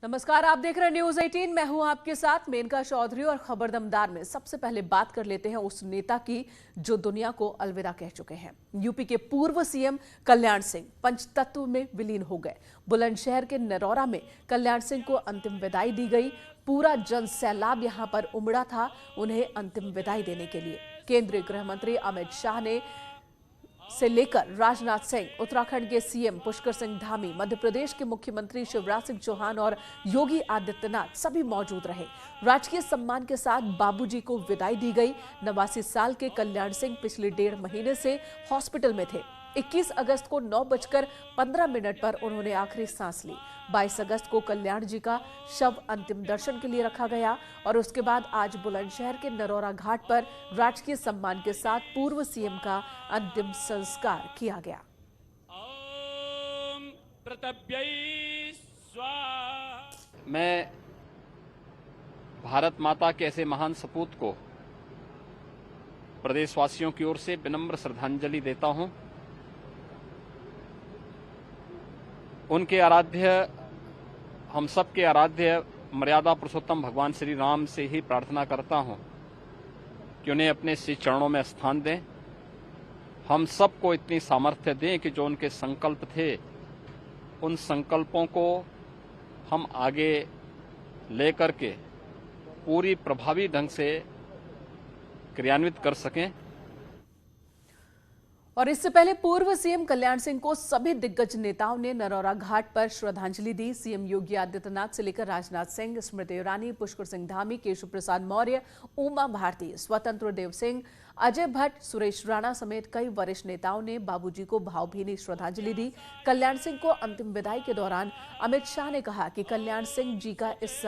नमस्कार, आप देख रहे हैं न्यूज 18। मैं हूं आपके साथ मेनका चौधरी और खबर दमदार में सबसे पहले बात कर लेते हैं उस नेता की जो दुनिया को अलविदा कह चुके हैं। यूपी के पूर्व सीएम कल्याण सिंह पंचतत्व में विलीन हो गए। बुलंदशहर के नरौरा में कल्याण सिंह को अंतिम विदाई दी गई। पूरा जन सैलाब यहां पर उमड़ा था उन्हें अंतिम विदाई देने के लिए। केंद्रीय गृह मंत्री अमित शाह ने से लेकर राजनाथ सिंह, उत्तराखंड के सीएम पुष्कर सिंह धामी, मध्य प्रदेश के मुख्यमंत्री शिवराज सिंह चौहान और योगी आदित्यनाथ सभी मौजूद रहे। राजकीय सम्मान के साथ बाबूजी को विदाई दी गई। 89 साल के कल्याण सिंह पिछले 1.5 महीने से हॉस्पिटल में थे। 21 अगस्त को 9:15 पर उन्होंने आखिरी सांस ली। 22 अगस्त को कल्याण जी का शव अंतिम दर्शन के लिए रखा गया और उसके बाद आज बुलंदशहर के नरौरा घाट पर राजकीय सम्मान के साथ पूर्व सीएम का अंतिम संस्कार किया गया। मैं भारत माता के ऐसे महान सपूत को प्रदेशवासियों की ओर से विनम्र श्रद्धांजलि देता हूं। उनके आराध्य, हम सबके आराध्य मर्यादा पुरुषोत्तम भगवान श्री राम से ही प्रार्थना करता हूं कि उन्हें अपने श्री चरणों में स्थान दें। हम सबको इतनी सामर्थ्य दें कि जो उनके संकल्प थे उन संकल्पों को हम आगे लेकर के पूरी प्रभावी ढंग से क्रियान्वित कर सकें। और इससे पहले पूर्व सीएम कल्याण सिंह को सभी दिग्गज नेताओं ने नरौरा घाट पर श्रद्धांजलि दी। सीएम योगी आदित्यनाथ से लेकर राजनाथ सिंह, स्मृति ईरानी, पुष्कर सिंह धामी, केशव प्रसाद मौर्य, उमा भारती, स्वतंत्र देव सिंह, अजय भट्ट, सुरेश राणा समेत कई वरिष्ठ नेताओं ने बाबूजी को भावभीनी श्रद्धांजलि दी। कल्याण सिंह को अंतिम विदाई के दौरान अमित शाह ने कहा कि कल्याण सिंह जी का इस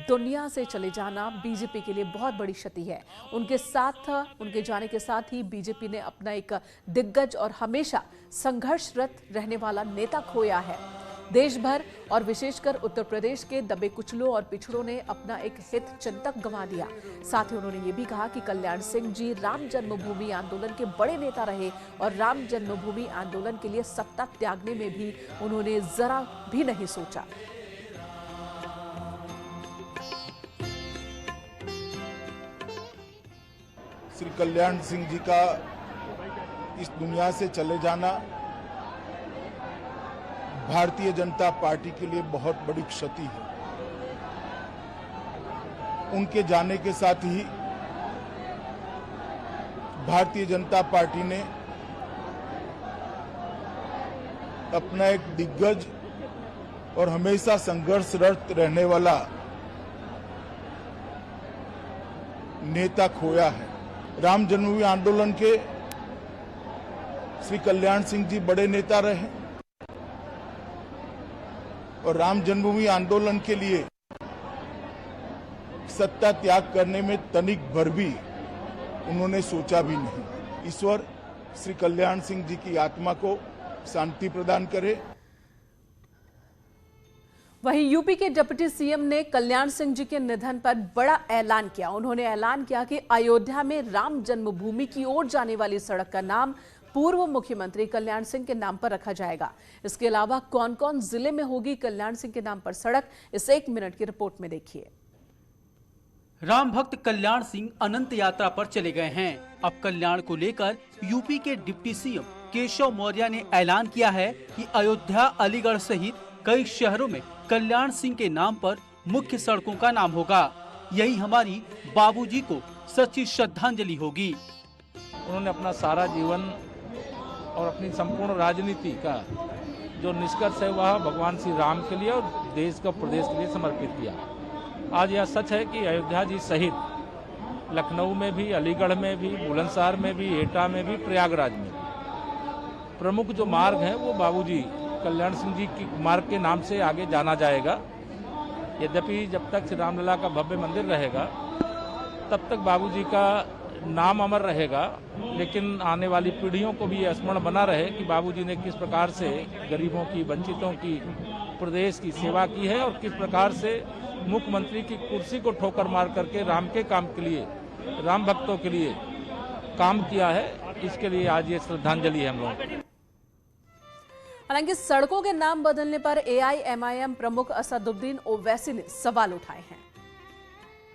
दुनिया से चले जाना बीजेपी के लिए बहुत बड़ी क्षति है। उनके जाने के साथ ही बीजेपी ने अपना एक दिग्गज और हमेशा संघर्षरत रहने वाला नेता खोया है। देश भर और विशेषकर उत्तर प्रदेश के दबे कुचलों और पिछड़ों ने अपना एक हित चिंतक गंवा दिया। साथ ही उन्होंने ये भी कहा कि कल्याण सिंह जी राम जन्मभूमि आंदोलन के बड़े नेता रहे और राम जन्मभूमि आंदोलन के लिए सत्ता त्यागने में भी उन्होंने जरा भी नहीं सोचा। श्री कल्याण सिंह जी का इस दुनिया से चले जाना भारतीय जनता पार्टी के लिए बहुत बड़ी क्षति है। उनके जाने के साथ ही भारतीय जनता पार्टी ने अपना एक दिग्गज और हमेशा संघर्षरत रहने वाला नेता खोया है। राम जन्मभूमि आंदोलन के श्री कल्याण सिंह जी बड़े नेता रहे और राम जन्मभूमि आंदोलन के लिए सत्ता त्याग करने में तनिक भर भी उन्होंने सोचा भी नहीं। ईश्वर श्री कल्याण सिंह जी की आत्मा को शांति प्रदान करे। वहीं यूपी के डिप्टी सीएम ने कल्याण सिंह जी के निधन पर बड़ा ऐलान किया। उन्होंने ऐलान किया कि अयोध्या में राम जन्मभूमि की ओर जाने वाली सड़क का नाम पूर्व मुख्यमंत्री कल्याण सिंह के नाम पर रखा जाएगा। इसके अलावा कौन कौन जिले में होगी कल्याण सिंह के नाम पर सड़क, इस 1 मिनट की रिपोर्ट में देखिए। राम भक्त कल्याण सिंह अनंत यात्रा पर चले गए हैं। अब कल्याण को लेकर यूपी के डिप्टी सीएम केशव मौर्य ने ऐलान किया है कि अयोध्या, अलीगढ़ सहित कई शहरों में कल्याण सिंह के नाम पर मुख्य सड़कों का नाम होगा। यही हमारी बाबूजी को सच्ची श्रद्धांजलि होगी। उन्होंने अपना सारा जीवन और अपनी संपूर्ण राजनीति का जो निष्कर्ष है वह भगवान श्री राम के लिए और देश का प्रदेश के लिए समर्पित किया। आज यह सच है कि अयोध्या जी सहित लखनऊ में भी, अलीगढ़ में भी, बुलंदशहर में भी, एटा में भी, प्रयागराज में भी प्रमुख जो मार्ग है वो बाबूजी कल्याण सिंह जी की मार्ग के नाम से आगे जाना जाएगा। यद्यपि जब तक श्री रामलला का भव्य मंदिर रहेगा तब तक बाबूजी का नाम अमर रहेगा, लेकिन आने वाली पीढ़ियों को भी यह स्मरण बना रहे कि बाबूजी ने किस प्रकार से गरीबों की, वंचितों की, प्रदेश की सेवा की है और किस प्रकार से मुख्यमंत्री की कुर्सी को ठोकर मार करके राम के काम के लिए, राम भक्तों के लिए काम किया है। इसके लिए आज ये श्रद्धांजलि है हम लोगों को। हालांकि सड़कों के नाम बदलने पर एआईएमआईएम प्रमुख असदुद्दीन ओवैसी ने सवाल उठाए हैं।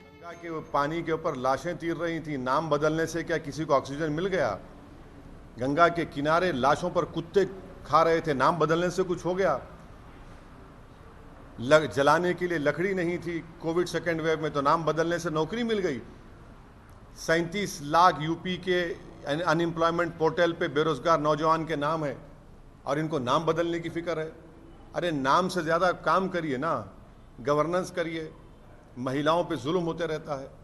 गंगा के पानी के ऊपर लाशें तीर रही थी, नाम बदलने से क्या किसी को ऑक्सीजन मिल गया? गंगा के किनारे लाशों पर कुत्ते खा रहे थे, नाम बदलने से कुछ हो गया? जलाने के लिए लकड़ी नहीं थी कोविड सेकेंड वेव में, तो नाम बदलने से नौकरी मिल गई। 37 लाख यूपी के अनएम्प्लॉयमेंट पोर्टल पे बेरोजगार नौजवान के नाम है और इनको नाम बदलने की फिक्र है। अरे नाम से ज्यादा काम करिए ना, गवर्नेंस करिए। महिलाओं पे जुल्म होते रहता है।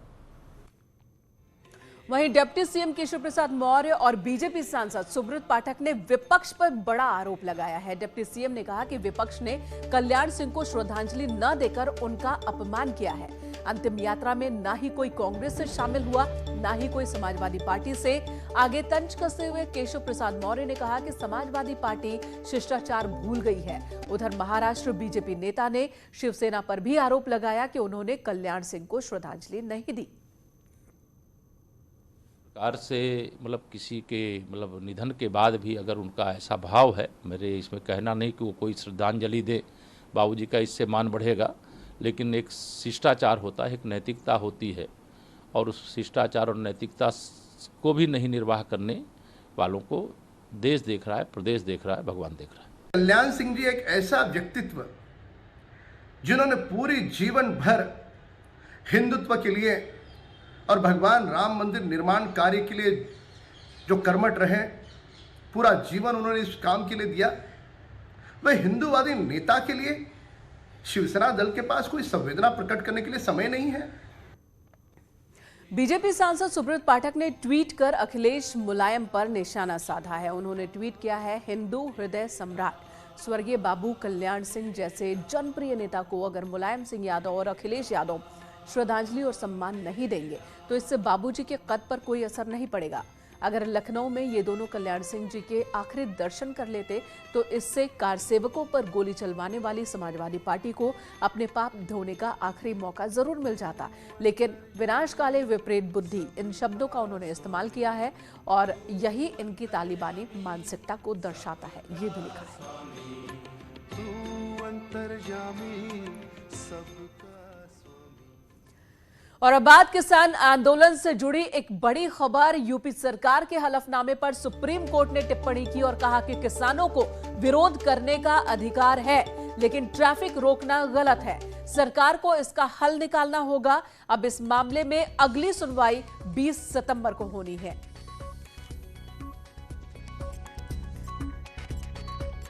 वहीं डिप्टी सीएम केशव प्रसाद मौर्य और बीजेपी सांसद सुब्रत पाठक ने विपक्ष पर बड़ा आरोप लगाया है। डिप्टी सीएम ने कहा कि विपक्ष ने कल्याण सिंह को श्रद्धांजलि न देकर उनका अपमान किया है। अंतिम यात्रा में ना ही कोई कांग्रेस से शामिल हुआ, ना ही कोई समाजवादी पार्टी से। आगे तंज कसते हुए केशव प्रसाद मौर्य ने कहा कि समाजवादी पार्टी शिष्टाचार भूल गई है। उधर महाराष्ट्र बीजेपी नेता ने शिवसेना पर भी आरोप लगाया कि उन्होंने कल्याण सिंह को श्रद्धांजलि नहीं दी। सरकार से किसी के निधन के बाद भी अगर उनका ऐसा भाव है, मेरे इसमें कहना नहीं कि वो कोई श्रद्धांजलि दे, बाबूजी का इससे मान बढ़ेगा, लेकिन एक शिष्टाचार होता है, एक नैतिकता होती है, और उस शिष्टाचार और नैतिकता को भी नहीं निर्वाह करने वालों को देश देख रहा है, प्रदेश देख रहा है, भगवान देख रहा है। कल्याण सिंह जी एक ऐसा व्यक्तित्व जिन्होंने पूरी जीवन भर हिंदुत्व के लिए और भगवान राम मंदिर निर्माण कार्य के लिए जो कर्मठ रहे, पूरा जीवन उन्होंने इस काम के लिए दिया। वह हिंदूवादी नेता के लिए शिवसेना दल के पास कोई संवेदना प्रकट करने के लिए समय नहीं है। बीजेपी सांसद सुब्रत पाठक ने ट्वीट कर अखिलेश मुलायम पर निशाना साधा है। उन्होंने ट्वीट किया है, हिंदू हृदय सम्राट स्वर्गीय बाबू कल्याण सिंह जैसे जनप्रिय नेता को अगर मुलायम सिंह यादव और अखिलेश यादव श्रद्धांजलि और सम्मान नहीं देंगे तो इससे बाबूजी के कद पर कोई असर नहीं पड़ेगा। अगर लखनऊ में ये दोनों कल्याण सिंह जी के आखिरी दर्शन कर लेते तो इससे कार सेवकों पर गोली चलवाने वाली समाजवादी पार्टी को अपने पाप धोने का आखिरी मौका जरूर मिल जाता। लेकिन विनाश काले विपरीत बुद्धि, इन शब्दों का उन्होंने इस्तेमाल किया है और यही इनकी तालिबानी मानसिकता को दर्शाता है। ये भी लिखा है। और अब बात किसान आंदोलन से जुड़ी एक बड़ी खबर। यूपी सरकार के हलफनामे पर सुप्रीम कोर्ट ने टिप्पणी की और कहा कि किसानों को विरोध करने का अधिकार है, लेकिन ट्रैफिक रोकना गलत है। सरकार को इसका हल निकालना होगा। अब इस मामले में अगली सुनवाई 20 सितंबर को होनी है।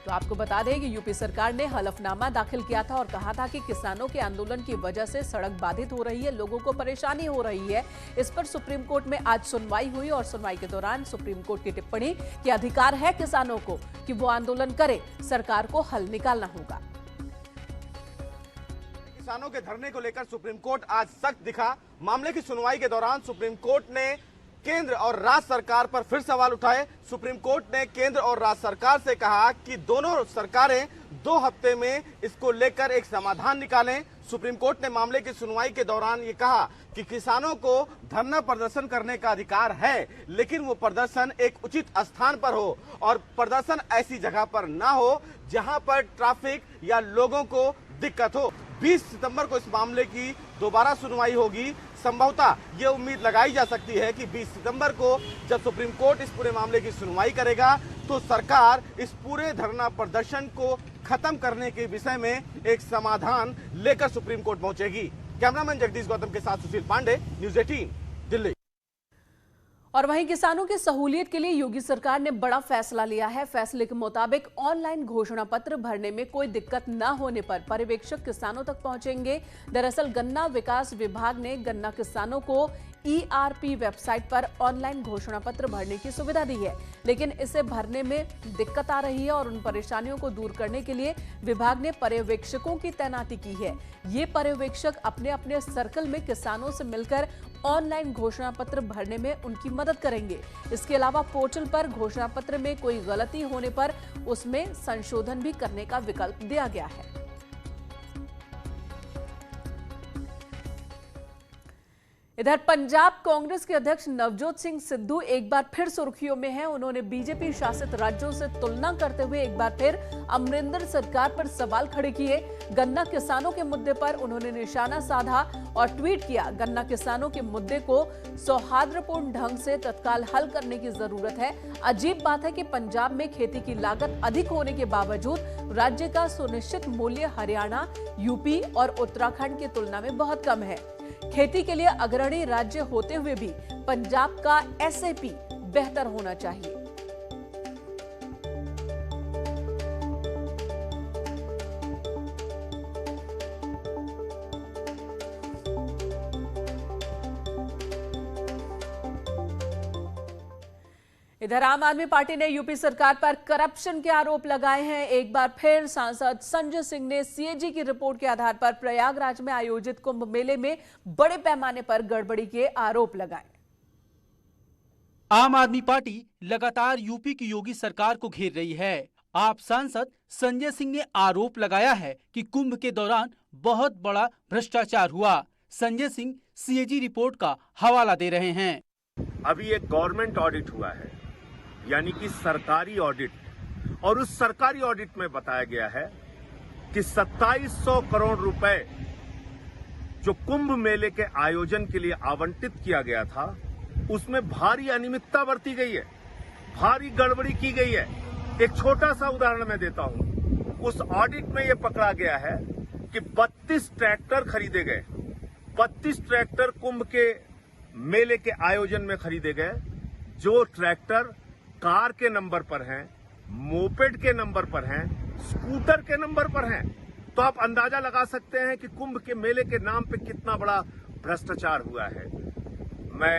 तो आपको बता दें कि यूपी सरकार ने हलफनामा दाखिल किया था और कहा था कि किसानों के आंदोलन की वजह से सड़क बाधित हो रही है, लोगों को परेशानी हो रही है। इस पर सुप्रीम कोर्ट में आज सुनवाई हुई और सुनवाई के दौरान सुप्रीम कोर्ट की टिप्पणी कि अधिकार है किसानों को कि वो आंदोलन करे, सरकार को हल निकालना होगा। किसानों के धरने को लेकर सुप्रीम कोर्ट आज सख्त दिखा। मामले की सुनवाई के दौरान सुप्रीम कोर्ट ने केंद्र और राज्य सरकार पर फिर सवाल उठाए। सुप्रीम कोर्ट ने केंद्र और राज्य सरकार से कहा कि दोनों सरकारें 2 हफ्ते में इसको लेकर एक समाधान निकालें। सुप्रीम कोर्ट ने मामले की सुनवाई के दौरान ये कहा कि किसानों को धरना प्रदर्शन करने का अधिकार है, लेकिन वो प्रदर्शन एक उचित स्थान पर हो और प्रदर्शन ऐसी जगह पर ना हो जहां पर ट्रैफिक या लोगों को दिक्कत हो। 20 सितंबर को इस मामले की दोबारा सुनवाई होगी। संभवतः ये उम्मीद लगाई जा सकती है कि 20 सितंबर को जब सुप्रीम कोर्ट इस पूरे मामले की सुनवाई करेगा तो सरकार इस पूरे धरना प्रदर्शन को खत्म करने के विषय में एक समाधान लेकर सुप्रीम कोर्ट पहुंचेगी। कैमरामैन जगदीश गौतम के साथ सुशील पांडे, न्यूज़ 18 दिल्ली। और वहीं किसानों की सहूलियत के लिए योगी सरकार ने बड़ा फैसला लिया है। फैसले के मुताबिक ऑनलाइन घोषणा पत्र भरने में कोई दिक्कत न होने पर पर्यवेक्षक किसानों तक पहुंचेंगे। दरअसल गन्ना विकास विभाग ने गन्ना किसानों को ERP वेबसाइट पर ऑनलाइन घोषणा पत्र भरने की सुविधा दी है, लेकिन इसे भरने में दिक्कत आ रही है और उन परेशानियों को दूर करने के लिए विभाग ने पर्यवेक्षकों की तैनाती की है। ये पर्यवेक्षक अपने अपने सर्कल में किसानों से मिलकर ऑनलाइन घोषणा पत्र भरने में उनकी मदद करेंगे। इसके अलावा पोर्टल पर घोषणा पत्र में कोई गलती होने पर उसमें संशोधन भी करने का विकल्प दिया गया है। इधर पंजाब कांग्रेस के अध्यक्ष नवजोत सिंह सिद्धू एक बार फिर सुर्खियों में हैं। उन्होंने बीजेपी शासित राज्यों से तुलना करते हुए एक बार फिर अमरिंदर सरकार पर सवाल खड़े किए। गन्ना किसानों के मुद्दे पर उन्होंने निशाना साधा और ट्वीट किया, गन्ना किसानों के मुद्दे को सौहार्दपूर्ण ढंग से तत्काल हल करने की जरूरत है। अजीब बात है कि पंजाब में खेती की लागत अधिक होने के बावजूद राज्य का सुनिश्चित मूल्य हरियाणा, यूपी और उत्तराखंड की तुलना में बहुत कम है। खेती के लिए अग्रणी राज्य होते हुए भी पंजाब का एसएपी बेहतर होना चाहिए। इधर आम आदमी पार्टी ने यूपी सरकार पर करप्शन के आरोप लगाए हैं। एक बार फिर सांसद संजय सिंह ने सीएजी की रिपोर्ट के आधार पर प्रयागराज में आयोजित कुंभ मेले में बड़े पैमाने पर गड़बड़ी के आरोप लगाए। आम आदमी पार्टी लगातार यूपी की योगी सरकार को घेर रही है। आप सांसद संजय सिंह ने आरोप लगाया है कि कुंभ के दौरान बहुत बड़ा भ्रष्टाचार हुआ। संजय सिंह सीएजी रिपोर्ट का हवाला दे रहे हैं। अभी एक गवर्नमेंट ऑडिट हुआ है, यानी कि सरकारी ऑडिट, और उस सरकारी ऑडिट में बताया गया है कि 2700 करोड़ रुपए जो कुंभ मेले के आयोजन के लिए आवंटित किया गया था, उसमें भारी अनियमितता बरती गई है, भारी गड़बड़ी की गई है। एक छोटा सा उदाहरण मैं देता हूं। उस ऑडिट में यह पकड़ा गया है कि 32 ट्रैक्टर खरीदे गए। 32 ट्रैक्टर कुंभ के मेले के आयोजन में खरीदे गए, जो ट्रैक्टर कार के नंबर पर हैं, मोपेड के नंबर पर हैं, स्कूटर के नंबर पर हैं। तो आप अंदाजा लगा सकते हैं कि कुंभ के मेले के नाम पे कितना बड़ा भ्रष्टाचार हुआ है। मैं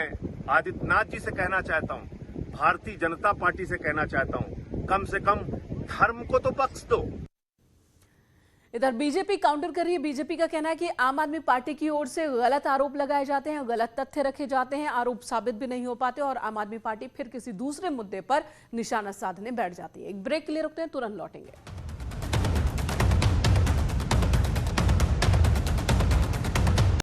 आदित्यनाथ जी से कहना चाहता हूं, भारतीय जनता पार्टी से कहना चाहता हूं, कम से कम धर्म को तो बख्श दो। इधर बीजेपी काउंटर कर रही है। बीजेपी का कहना है कि आम आदमी पार्टी की ओर से गलत आरोप लगाए जाते हैं, गलत तथ्य रखे जाते हैं, आरोप साबित भी नहीं हो पाते और आम आदमी पार्टी फिर किसी दूसरे मुद्दे पर निशाना साधने बैठ जाती है। एक ब्रेक के लिए रुकते हैं, तुरंत लौटेंगे।